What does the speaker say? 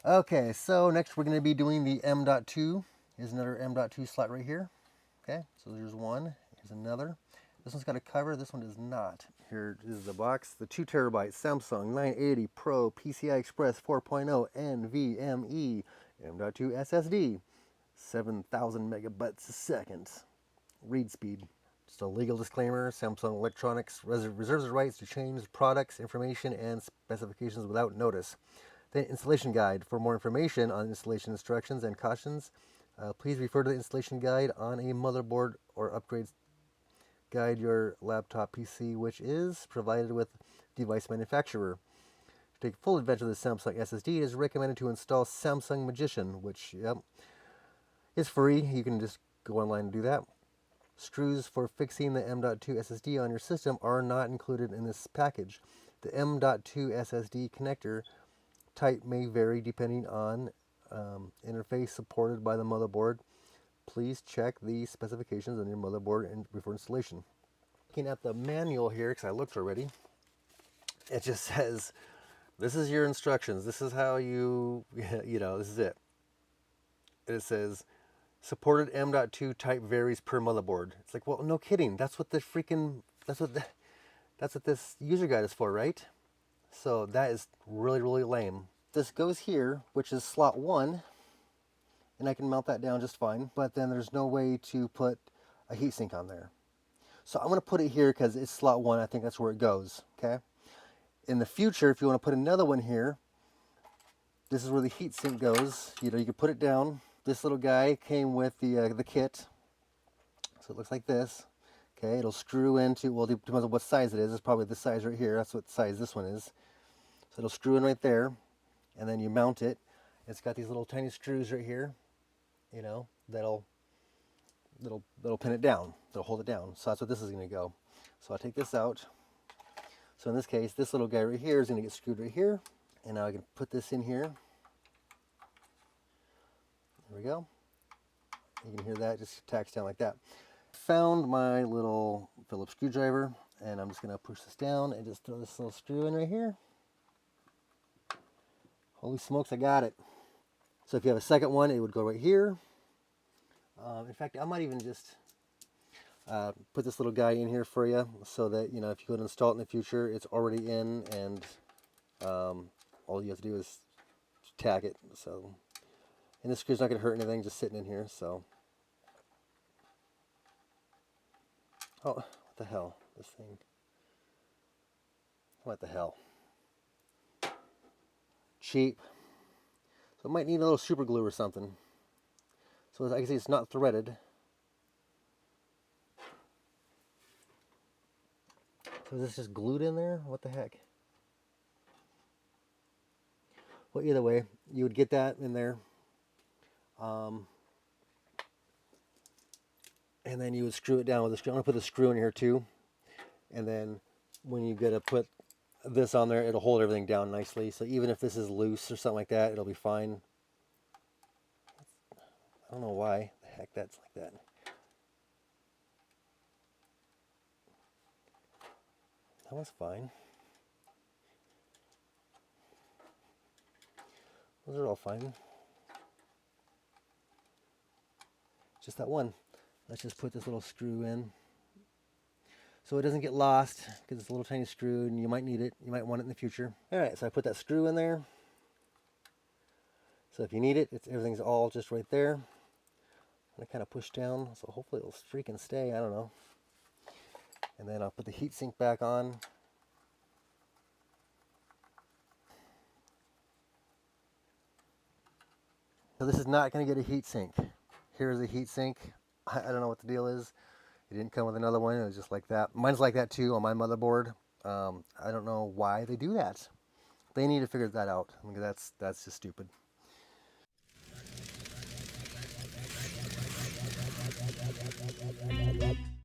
Okay, so next we're going to be doing the M.2. Here's another M.2 slot right here. Okay, so there's one. Here's another. This one's got a cover. This one does not. Here is the box. The 2 terabyte Samsung 980 Pro PCI Express 4.0 NVMe M.2 SSD. 7,000 megabytes a second. Read speed. Just a legal disclaimer. Samsung Electronics reserves the rights to change products, information, and specifications without notice. The installation guide. For more information on installation instructions and cautions, please refer to the installation guide on a motherboard or upgrades guide your laptop PC, which is provided with device manufacturer. To take full advantage of the Samsung SSD, it is recommended to install Samsung Magician, which is free. You can just go online and do that. Screws for fixing the M.2 SSD on your system are not included in this package. The M.2 SSD connector type may vary depending on interface supported by the motherboard. Please check the specifications on your motherboard before installation. Looking at the manual here, because I looked already, it just says, this is your instructions. This is how you, this is it. And it says, supported M.2 type varies per motherboard. It's like, well, no kidding. That's what this user guide is for, right? So that is really, really lame. This goes here, which is slot 1, and I can mount that down just fine, but then there's no way to put a heatsink on there. So I'm going to put it here because it's slot 1. I think that's where it goes, okay? In the future, if you want to put another one here, this is where the heatsink goes. You can put it down. This little guy came with the kit, so it looks like this. Okay, it'll screw into, well, it depends on what size it is. It's probably this size right here. That's what size this one is. So it'll screw in right there, and then you mount it. It's got these little tiny screws right here, that'll pin it down. They'll hold it down. So that's what this is going to go. So I'll take this out. So in this case, this little guy right here is going to get screwed right here, and now I can put this in here. There we go. You can hear that just tacks down like that. Found my little Phillips screwdriver, and I'm just going to push this down and just throw this little screw in right here. Holy smokes, I got it. So if you have a second one, it would go right here. In fact, I might even just put this little guy in here for you so that, if you go to install it in the future, it's already in, and all you have to do is tack it. So, and this screw's not going to hurt anything, just sitting in here. So, oh, what the hell, this thing? What the hell? Cheap. So it might need a little super glue or something. So as I can see, it's not threaded. So is this just glued in there? What the heck? Well, either way, you would get that in there. And then you would screw it down with a screw. I'm going to put the screw in here too. And then when you get to put this on there, it'll hold everything down nicely. So even if this is loose or something like that, it'll be fine. I don't know why the heck that's like that. That was fine. Those are all fine. Just that one. Let's just put this little screw in so it doesn't get lost, because it's a little tiny screw and you might need it. You might want it in the future. Alright, so I put that screw in there. So if you need it, everything's all just right there. I'm going to kind of push down, so hopefully it'll freaking stay. I don't know. And then I'll put the heatsink back on. So this is not going to get a heatsink. Here's a heatsink. I don't know what the deal is. It didn't come with another one. It was just like that. Mine's like that too on my motherboard. I don't know why they do that. They need to figure that out. I mean, that's just stupid.